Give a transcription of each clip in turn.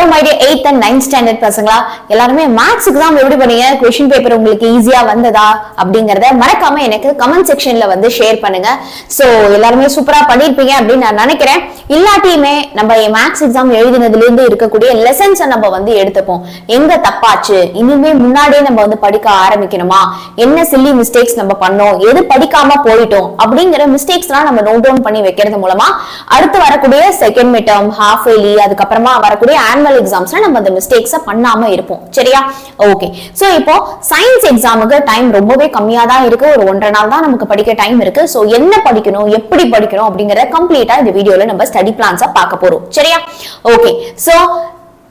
Hello my dear 8th and 9th standard பசங்களா எல்லாரும் maths exam எப்படி பண்ணீங்க क्वेश्चन பேப்பர் உங்களுக்கு ஈஸியா வந்ததா அப்படிங்கறத மறக்காம எனக்கு கமெண்ட் செக்ஷன்ல வந்து ஷேர் பண்ணுங்க சோ எல்லாரும் சூப்பரா பண்ணிருப்பீங்க அப்படி நான் நினைக்கிறேன் இல்லாட்டியுமே நம்ம மேத்ஸ் எக்ஸாம் எழுதினதுல இருந்து இருக்கக்கூடிய லெசன்ஸ் நம்ம வந்து எடுத்துப்போம் எங்க தப்பாச்சு இனிமே முன்னாடியே நம்ம வந்து படிக்க ஆரம்பிக்கணுமா என்ன சில்லி மிஸ்டேக்ஸ் நம்ம பண்ணோம் எது படிக்காம போயிட்டோம் அப்படிங்கற மிஸ்டேக்ஸ்லாம் நம்ம நோட் டவுன் பண்ணி வைக்கிறது மூலமா அடுத்து வரக்கூடிய second mid term half yearly அதுக்கு அப்புறமா வரக்கூடிய annual examsல நம்ம அந்த மிஸ்டேக்ஸ பண்ணாம இருப்போம் சரியா ஓகே சோ இப்போ சயின்ஸ் எக்ஸாமுக்கு டைம் ரொம்பவே கம்மியா தான் இருக்கு ஒரு 1.5 நாள் தான் நமக்கு படிக்க டைம் இருக்கு சோ என்ன படிக்கணும் எப்படி படிக்கணும் அப்படிங்கறத கம்ப்ளீட்டா இந்த வீடியோல நம்ம ஸ்டடி பிளான்ஸா பார்க்க போறோம் சரியா ஓகே சோ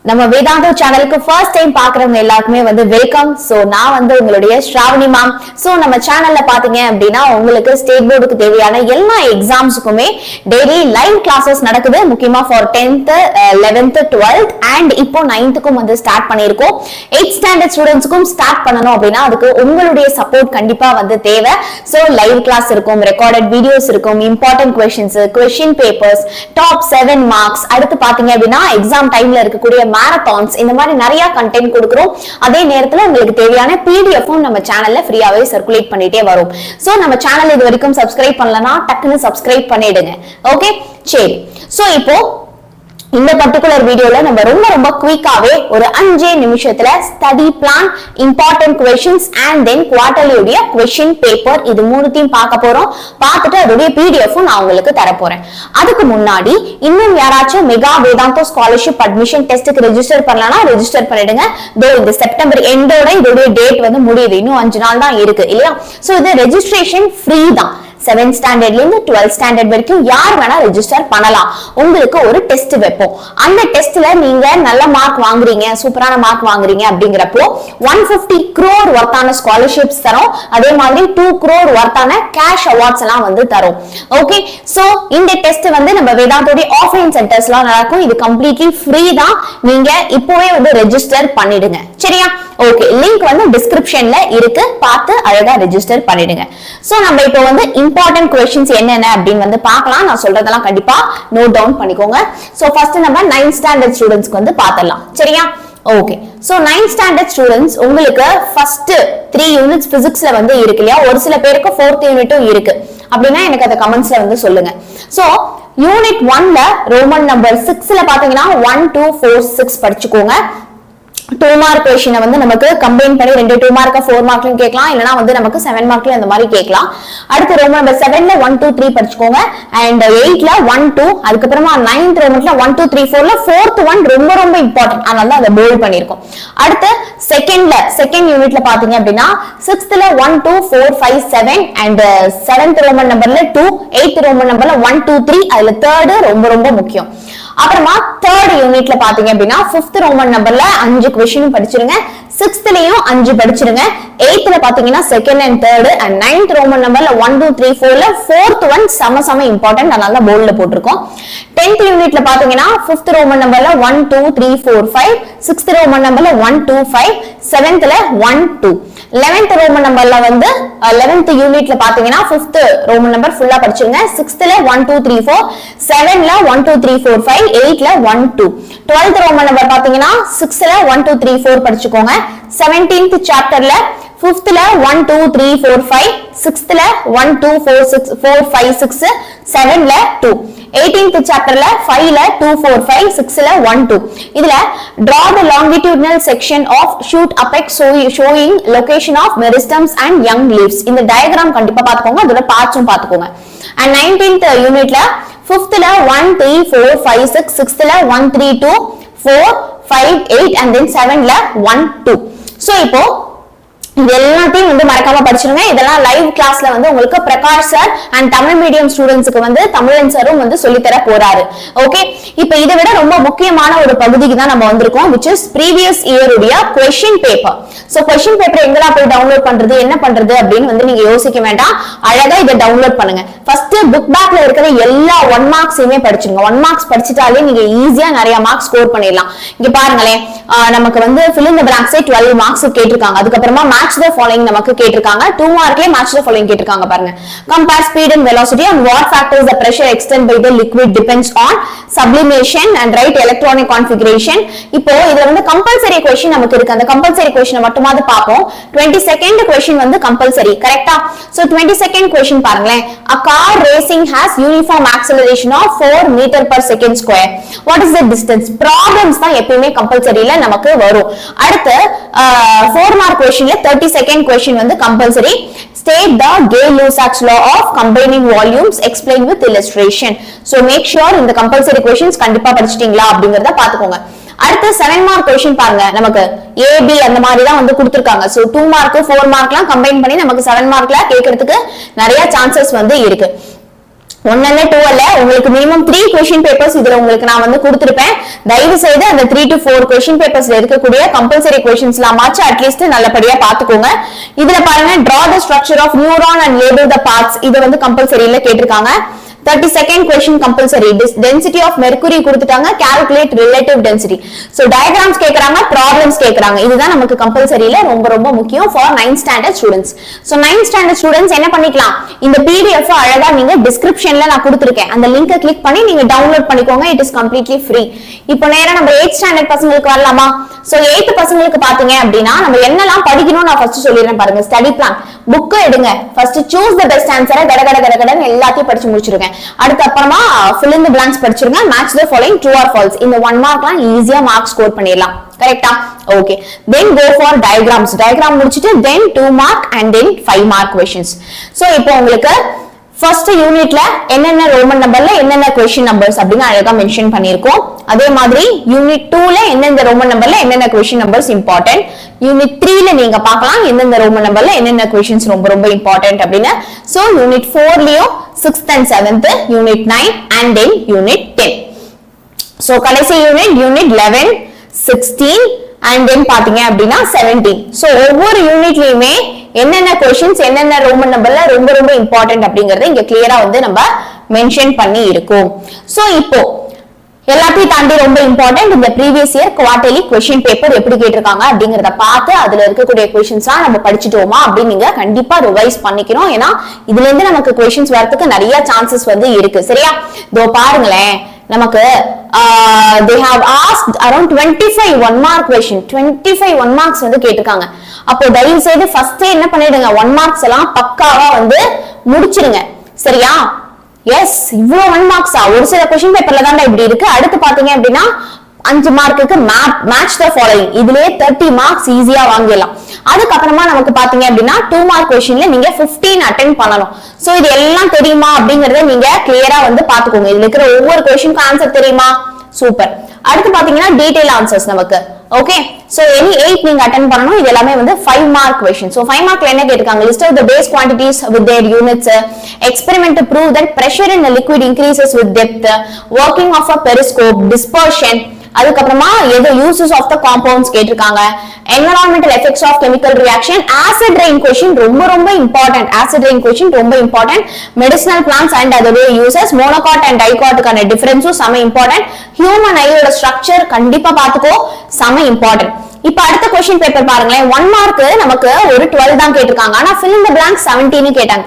நம்ம வேதாந்தோ சேனலுக்கு ஃபர்ஸ்ட் டைம் பாக்குறவங்க எல்லாருக்குமே வந்து வெல்கம் சோ நான் வந்து உங்களுடைய ஸ்ராவணி மேம் சோ நம்ம சேனல்ல பாத்தீங்க அப்படின்னா உங்களுக்கு ஸ்டேட் போர்டுக்கு தேவையான எல்லா எக்ஸாம்ஸ்க்குமே டெய்லி லைவ் கிளாसेस நடக்குது முக்கியமா for 10th 11th 12th and இப்போ 9th-க்கும் வந்து ஸ்டார்ட் பண்ணிருக்கோம் 8th ஸ்டாண்டர்ட் ஸ்டூடண்ட்ஸ்க்கும் ஸ்டார்ட் பண்ணனும் அப்படினா அதுக்கு உங்களுடைய சப்போர்ட் கண்டிப்பா வந்து தேவை சோ லைவ் கிளாஸ் இருக்கும் ரெக்கார்டட் வீடியோஸ் இருக்கும் important questions question papers top 7 marks அடுத்து பாத்தீங்க அப்படினா எக்ஸாம் டைம்ல இருக்கக்கூடிய marathons இந்த மாதிரி நிறைய கண்டென்ட் கொடுக்கிறோம் அதே நேரத்துல உங்களுக்கு தேவையான பிடிஎஃப்பும் நம்ம சேனல்ல ஃப்ரீயாவே சர்க்குலேட் பண்ணிட்டே வரோம் சோ நம்ம சேனல் இது வரைக்கும் சப்ஸ்கிரைப் பண்ணலனா டக்குன்னு சப்ஸ்கிரைப் பண்ணிடுங்க ஓகே சரி சோ இப்போ இந்த பர்టిక్యులர் வீடியோல நம்ம ரொம்ப குயிக்காவே ஒரு 5 நிமிஷத்துல study plan important questions and then quarterly உடைய क्वेश्चन பேப்பர் இது மூணுத்தையும் பார்க்க போறோம் பார்த்துட்டு அதோட பிடிஎஃப்பும் நான் உங்களுக்கு தர போறேன் அதுக்கு முன்னாடி இன்னும் யாராச்சும் mega Vedantu scholarship admission டெஸ்ட்க்கு register பண்ணலனா ரெஜிஸ்டர் பண்ணிடுங்க இந்த செப்டம்பர் எண்டோட இதோட டேட் வந்து முடியுது இன்னும் 5 நாள் தான் இருக்கு இல்லையா சோ இது ரெஜிஸ்ட்ரேஷன் ஃப்ரீ தான் 7th ஸ்டாண்டர்ட்ல இருந்து 12th ஸ்டாண்டர்ட் வரைக்கும் யார் வேணா ரெஜிஸ்டர் பண்ணலாம் உங்களுக்கு ஒரு டெஸ்ட் வைப்போம் அந்த டெஸ்ட்ல நீங்க நல்ல மார்க் வாங்குறீங்க சூப்பரான மார்க் வாங்குறீங்க அப்படிங்கறப்போ 150 crore வர்த்தான ஸ்காலர்ஷிப்ஸ் தரோம் அதே மாதிரி 2 crore வர்த்தான கேஷ் அவார்ட்ஸ் எல்லாம் வந்து தரோம் ஓகே சோ இந்த டெஸ்ட் வந்து நம்ம வேதாந்தோட ஆஃப்லைன் சென்டர்ஸ்லாம் நடக்கும் இது கம்ப்ளீட்லி ஃப்ரீ தான் நீங்க இப்போவே வந்து ரெஜிஸ்டர் பண்ணிடுங்க சரியா ஓகே லிங்க் வந்து டிஸ்கிரிப்ஷன்ல இருக்கு பார்த்து அழகா ரெஜிஸ்டர் பண்ணிடுங்க சோ நம்ம இப்போ வந்து இம்பார்ட்டன்ட் क्वेश्चंस என்னென்ன அப்படினு வந்து பார்க்கலாம் நான் சொல்றதெல்லாம் கண்டிப்பா நோட் டவுன் பண்ணிக்கோங்க சோ ஃபர்ஸ்ட் நம்ம 9th ஸ்டாண்டர்ட் ஸ்டூடண்ட்ஸ்க்கு வந்து பார்த்தறலாம் சரியா okay so 9th standard students உங்களுக்கு ஃபர்ஸ்ட் 3 யூனிட்ஸ் பிசிக்ஸ்ல வந்து இருக்கு இல்லையா ஒரு சில பேருக்கு 4th யூனிட்டும் இருக்கு அப்படினா எனக்கு அத கமெண்ட்ஸ்ல வந்து சொல்லுங்க சோ யூனிட் 1ல ரோமன் நம்பர் 6ல பாத்தீங்கன்னா 1 2 4 6 படிச்சுக்கோங்க 2 மார்க் क्वेश्चन வந்து நமக்கு கம்பைன் பண்ணி 2 மார்க் 4 மார்க்லயும் கேட்கலாம் இல்லனா வந்து நமக்கு 7 மார்க்ல அந்த மாதிரி கேட்கலாம் அடுத்து ரோமன் நம்பர் 7ல 1 2 3 படிச்சுக்கோங்க and 8ல 1 2 அதுக்கு அப்புறமா 9th ரோமன்ல 1 2 3 4ல 4th one ரொம்ப இம்பார்ட்டன்ட் அதனால தான் அத போல்ட் பண்ணிருக்கோம் அடுத்து செகண்ட் யூனிட்ல பாத்தீங்க அப்படினா 6thல 1 2 4 5 7 and 7th ரோமன் நம்பர்ல 2 8th ரோமன் நம்பர்ல 1 2 3 அதுல 3rd ரொம்ப முக்கியம் அப்புறமா 3rd யூனிட்ல பாத்தீங்க அப்படினா 5th ரோமன் நம்பர்ல 5 क्वेश्चन படிச்சிருங்க 6thலயும் 5 படிச்சிருங்க 8thல பாத்தீங்கன்னா 2nd and 3rd and 9th Roman நம்பர்ல 1 2 3 4ல 4th one சம இம்பார்ட்டன்ட் அதனால போல்ட்ல போட்டுருக்கோம் 10th யூனிட்ல பாத்தீங்கன்னா 5th ரோமன் நம்பர்ல 1 2 3 4 5 6th ரோமன் நம்பர்ல 1 2 5 7thல 1 2 11th ரோமன் நம்பர்ல வந்து 11th யூனிட்ல பாத்தீங்கன்னா 5th ரோமன் நம்பர் ஃபுல்லா படிச்சிருங்க 6thல 1 2 3 4 7ல 1 2 3 4 5 8ல 1 2 12th ரோமன் நம்பர் பாத்தீங்கன்னா 6ல 1 2 3 4 படிச்சுக்கோங்க 17th சாப்டர்ல 5thல 1 2 3 4 5 6thல 1 2 4 6 4 5 6 7ல 2 18th சாப்டர்ல 5ல 2 4 5 6ல 1 2 இதுல draw the longitudinal section of shoot apex showing location of meristems and young leaves இந்த டயகிராம் கண்டிப்பா பாத்துக்கோங்க அதோட பார்ட்ஸும் பாத்துக்கோங்க and 19th யூனிட்ல 5thல 1 3 4 5 6 6thல 1 3 2 4 5 8 and then 7ல 1 2 சோ இப்போ இது எல்லாத்தையும் வந்து மறக்காம படிச்சிருங்க இதெல்லாம் லைவ் கிளாஸ்ல வந்து உங்களுக்கு Prakash sir and Tamil medium ஸ்டூடெண்ட்ஸ்க்கு வந்து தமிழன் சாரும் வந்து சொல்லி தர போறாரு ஓகே இப்போ இதை விட ரொம்ப முக்கியமான ஒரு பகுதிக்கு தான் நம்ம வந்திருக்கோம் which is previous year உடைய question paper so question paper எங்கடா போய் டவுன்லோட் பண்றது என்ன பண்றது அப்படின்னு வந்து நீங்க யோசிக்க வேண்டாம் அழகா இத டவுன்லோட் பண்ணுங்க ஃபர்ஸ்ட் புக் பேக்ல இருக்கிற எல்லா 1 மார்க்ஸையுமே படிச்சுங்க 1 மார்க்ஸ் படிச்சிட்டாலே நீங்க ஈஸியா நிறைய மார்க்ஸ் ஸ்கோர் பண்ணிடலாம் இங்க பாருங்களேன் நமக்கு வந்து fill in the blanks 12 marks கேட்டிருக்காங்க அதுக்கு அப்புறமா match the following நமக்கு கேட்டிருக்காங்க 2 மார்க்லயே match the following கேட்டிருக்காங்க பாருங்க. Compare speed and velocity on what factors the pressure extended by the liquid depends on sublimation and right electronic configuration. இப்போ இதுல வந்து compulsory question நமக்கு இருக்கு. அந்த compulsory question மட்டுமாவது பாப்போம். 22nd question வந்து compulsory கரெக்ட்டா? So 22nd question பாருங்களேன். A car racing has uniform acceleration of 4 meter per second square. What is the distance? Problems தான் எப்பவுமே compulsoryல நமக்கு வரும். அடுத்து 4 mark questionல 32nd question வந்து compulsory. State the Gay-Lussac's law of combining volumes, explain with illustration. So make sure இந்த compulsory questions கண்டிப்பா படிச்சிட்டீங்களா அப்படிங்கறத பாத்துக்கோங்க. அடுத்து 7 மார்க் क्वेश्चन பாருங்க. நமக்கு A B அந்த மாதிரி தான் வந்து கொடுத்திருக்காங்க. சோ 2 மார்க் 4 மார்க்லாம் கம்பைன் பண்ணி நமக்கு 7 மார்க்ல கேக்குறதுக்கு நிறைய சான்சஸ் வந்து இருக்கு. 1 and 2 அல்ல உங்களுக்கு மினிமம் 3 क्वेश्चन பேப்பர்ஸ் இதுல உங்களுக்கு நான் வந்து கொடுத்திருப்பேன். தயவு செய்து அந்த 3 to 4 क्वेश्चन பேப்பர்ஸ்ல இருக்கக்கூடிய கம்பல்சரி क्वेश्चंसலாம் மாச்சு அட்லீஸ்ட் நல்லபடியா பாத்துக்கோங்க. இதுல பாருங்க draw the structure of neuron and label the parts. இது வந்து கம்பல்சரியில கேட்டிருக்காங்க. 32nd question compulsory. Density of mercury கொடுத்துட்டாங்க. Calculate relative density. So diagrams கேக்குறாங்க, problems கேக்குறாங்க. இதுதான் நமக்கு கம்பல்சரியில ரொம்ப ரொம்ப முக்கியம் for 9th standard students. So 9th standard students என்ன பண்ணிக்கலாம்? இந்த PDF அழகா நீங்க descriptionல நான் கொடுத்திருக்கேன். அந்த லிங்கை கிளிக் பண்ணி நீங்க டவுன்லோட் பண்ணிக்கோங்க. It is completely free. இப்போ நேரா நம்ம 8th standard பசங்களுக்கு வரலாமா? So 8th பசங்களுக்கு பாத்தீங்க அப்படினா நம்ம என்னலாம் படிக்கணும் நான் ஃபர்ஸ்ட் சொல்லிறேன் பாருங்க. ஸ்டடி பிளான் புக் எடுங்க. First choose the best answer கடகடன்னு எல்லாத்தையும் படிச்சு முடிச்சிருங்க. அடுத்து அப்புறமா fill in the blanks படிச்சிருங்க. match the following true or false. இந்த 1 மார்க்லாம் ஈஸியா மார்க் ஸ்கோர் பண்ணிடலாம். கரெக்ட்டா? Okay. then go for diagrams. diagram முடிச்சிட்டு then 2 mark and then 5 mark questions. so இப்போ உங்களுக்கு ஃபர்ஸ்ட் யூனிட்ல என்னென்ன ரோமன் நம்பர்ல என்னென்ன क्वेश्चन நம்பர்ஸ் அப்படிங்க அழகா மென்ஷன் பண்ணிருக்கோம். அதே மாதிரி யூனிட் 2ல என்னென்ன ரோமன் நம்பர்ல என்னென்ன क्वेश्चन நம்பர்ஸ் இம்பார்ட்டன்ட், யூனிட் 3ல நீங்க பார்க்கலாம் என்னென்ன ரோமன் நம்பர்ல என்னென்ன क्वेश्चंस ரொம்ப ரொம்ப இம்பார்ட்டன்ட் அப்படினா. சோ யூனிட் 4லயும் 6th and 7th, unit 9 and then unit 10. So கடைசி யூனிட் 11, 16 and then பாத்தீங்க அப்படினா 17. சோ ஒவ்வொரு யூனிட்லயுமே என்னென்ன क्वेश्चंस என்னென்ன ரோமன் நம்பர்ல ரொம்ப ரொம்ப இம்பார்ட்டன்ட் அப்படிங்கறத இங்க கிளியரா வந்து நம்ம மென்ஷன் பண்ணி இருக்கோம். சோ இப்போ எல்லாத்தையும் தாண்டி ரொம்ப இம்பார்ட்டன்ட் இந்த previous year quarterly question paper எப்படி கேட்டிருக்காங்க அப்படிங்கறத பார்த்து அதுல இருக்கக்கூடிய क्वेश्चंसலாம் நம்ம படிச்சிட்டோமா அப்படி நீங்க கண்டிப்பா ரிவைஸ் பண்ணிக்கணும். ஏன்னா இதுல இருந்து நமக்கு क्वेश्चंस வரதுக்கு நிறைய சான்சஸ் வந்து இருக்கு. சரியா? இதோ பாருங்களேன், நமக்கு they have asked around 25 1 mark question, 25 1 marks வந்து கேட்டிருக்காங்க. அப்போ தயவு செய்து ஃபர்ஸ்ட் என்ன பண்ணிடுங்க, 1 marks எல்லாம் பக்காவா வந்து முடிச்சிருங்க. சரியா? எஸ், இவ்ளோ 1 marks ஒரு சில क्वेश्चन பேப்பர்ல தான் இப்படி இருக்கு. அடுத்து பாத்தீங்க அப்படின்னா 5 மார்க்குக்கு match the following. இதுலயே 30 marks ஈஸியா வாங்கிடலாம். அதுக்கப்புறமா நமக்கு பாத்தீங்க அப்படின்னா 2 mark questionல நீங்க 15 அட்டெண்ட் பண்ணணும். சோ இது எல்லாம் தெரியுமா அப்படிங்கறத நீங்க கிளியரா வந்து பாத்துக்கோங்க. இதுல இருக்கிற ஒவ்வொரு क्वेश्चनக்கு ஆன்சர் தெரியுமா? சூப்பர். அடுத்து பாத்தீங்கன்னா டீடைல் ஆன்சர்ஸ் நமக்கு. ஓகே, சோ எனி 8 நீங்க அட்டெண்ட் பண்ணனும். இது எல்லாமே வந்து 5 mark question. So 5 markல என்ன கேட்டிருக்காங்க? list of the base quantities with their units, experiment to prove that pressure in a liquid increases with depth, working of a periscope, dispersion, அதுக்கப்புறமா எது uses of the compounds கேட்டிருக்காங்க, environmental effects of chemical reaction, acid rain question ரொம்ப ரொம்ப important, acid rain question ரொம்ப important, medicinal plants and other uses, monocot and dicot கான differences செம important, human eye ஓட structure கண்டிப்பா பாத்துக்கோ செம important. இப்போ அடுத்த क्वेश्चन பேப்பர் பாருங்களேன். 1 மார்க் நமக்கு ஒரு 12 தான் கேட்டிருக்காங்க. ஆனா fill in the blank 17 கேட்டாங்க.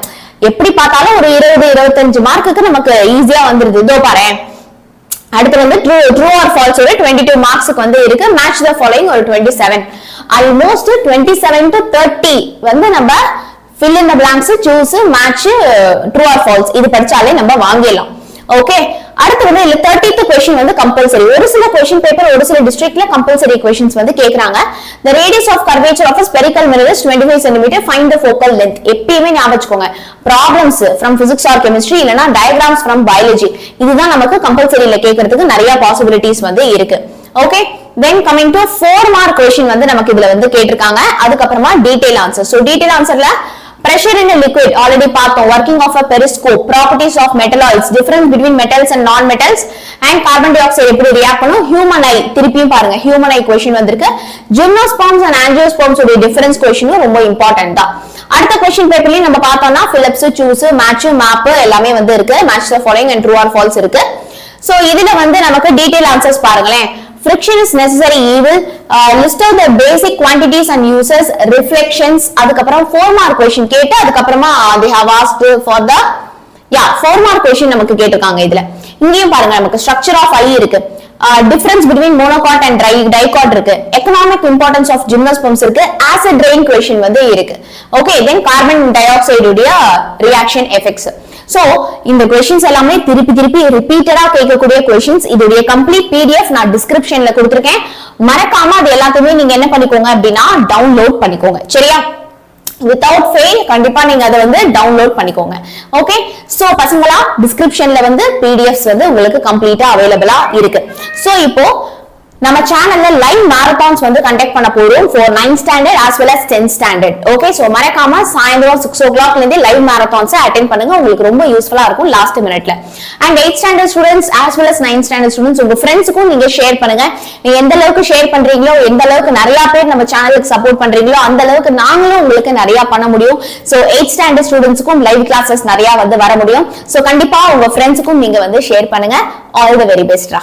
எப்படி பார்த்தாலும் ஒரு 20 25 மார்க்குக்கு நமக்கு ஈஸியா வந்துருது. இதோ பாரு, அடுத்து வந்து ட்ரூ ஆர் ஃபால்ஸ் ஒரு 22 மார்க்ஸ்க்கு வந்து இருக்கு. மேட்ச் தி ஃபாலோயிங் ஒரு 27. ஆல்மோஸ்ட் 27 to 30 வந்து நம்ம fill in the blanks, choose, match, true or false இது படிச்சாலே நம்ம வாங்கிடலாம். ஓகே, அடுத்து வந்து இல்ல 30th क्वेश्चन வந்து கம்பல்சரி. ஒரு சில क्वेश्चन பேப்பர் ஒரு சில டிஸ்ட்ரிக்ட்ல கம்பல்சரி क्वेश्चंस வந்து கேக்குறாங்க. the radius of curvature of a spherical mirror is 25 cm, find the focal length. எப்பவுமே ஞாபகம் வச்சுக்கோங்க, problems from physics or chemistry இல்லனா diagrams from biology இதுதான் நமக்கு கம்பல்சரியில கேக்குறதுக்கு நிறைய possibilities வந்து இருக்கு. Okay, then coming to 4 mark question வந்து நமக்கு இதுல வந்து கேட்டிருக்காங்க. அதுக்கு அப்புறமா detail answer. so detail answerல pressure in a liquid already பார்த்தோம், working of a periscope, properties of metalloids, difference between metals and non metals, and carbon dioxide எப்படி react பண்ணும், human eye திருப்பியும் பாருங்க human eye question வந்திருக்கு. gymnosperms and angiosperms உடைய difference question ரொம்ப important தான். அடுத்த क्वेश्चन பேப்பர்லயே நம்ம பார்த்தோம்னா Phillips, choose, match, map எல்லாமே வந்து இருக்கு. match the following and true or false இருக்கு. சோ இதுல வந்து நமக்கு detail answers பாருங்களேன். friction is necessary evil, list out the basic quantities and uses, reflections, அதுக்கப்புறம் 4 mark question கேட்டு அதுக்கப்புறமா they have asked for the 4 mark question நமக்கு கேட்டிருக்காங்க. இதுல இங்கேயும் பாருங்க நமக்கு structure of I இருக்கு, difference between monocot and dicot இருக்கு, economic importance of gymnosperms இருக்கு, acid rain question வந்து இருக்கு. Okay, then carbon dioxide உடைய reaction effects. So இந்த questions எல்லாமே திருப்பி ரிப்பீட்டடா கேட்கக்கூடிய questions. இதோடைய complete PDF நான் descriptionல கொடுத்திருக்கேன். மறக்காம அது எல்லாத்தையுமே நீங்க என்ன பண்ணிக்கோங்க அப்படின்னா டவுன்லோட் பண்ணிக்கோங்க. சரியா? without fail கண்டிப்பா நீங்க அதை வந்து டவுன்லோட் பண்ணிக்கோங்க. ஓகே, சோ பசங்களா டிஸ்கிரிப்ஷன்ல வந்து PDFs வந்து உங்களுக்கு கம்ப்ளீட்டா அவைலபிளா இருக்கு. சோ இப்போ நம்ம சேனல்ல லைவ் மாரத்தான்ஸ் வந்து கண்டக்ட் பண்ண போறோம் for 9th standard as well as 10th standard. Okay, so மறக்காம சாயந்தரம் 6 o'clock ல இருந்து லைவ் மாரத்தான்ஸ் அட்டெண்ட் பண்ணுங்க. உங்களுக்கு ரொம்ப யூஸ்ஃபுல்லா இருக்கும் லாஸ்ட் மினிட்ல. and 8th standard students as well as 9th standard students உங்க ஃப்ரெண்ட்ஸ்க்கும் நீங்க ஷேர் பண்ணுங்க. நீங்க எந்த அளவுக்கு ஷேர் பண்றீங்களோ, எந்த அளவுக்கு நிறைய பேர் நம்ம சேனலுக்கு சப்போர்ட் பண்றீங்களோ அந்த அளவுக்கு நாங்களும் உங்களுக்கு நிறைய பண்ண முடியும். சோ 8th standard ஸ்டூடண்ட்ஸ்க்கும் லைவ் கிளாसेस நிறைய வந்து வர முடியும். சோ கண்டிப்பா உங்க ஃப்ரெண்ட்ஸ்க்கும் நீங்க வந்து ஷேர் பண்ணுங்க. All the very best.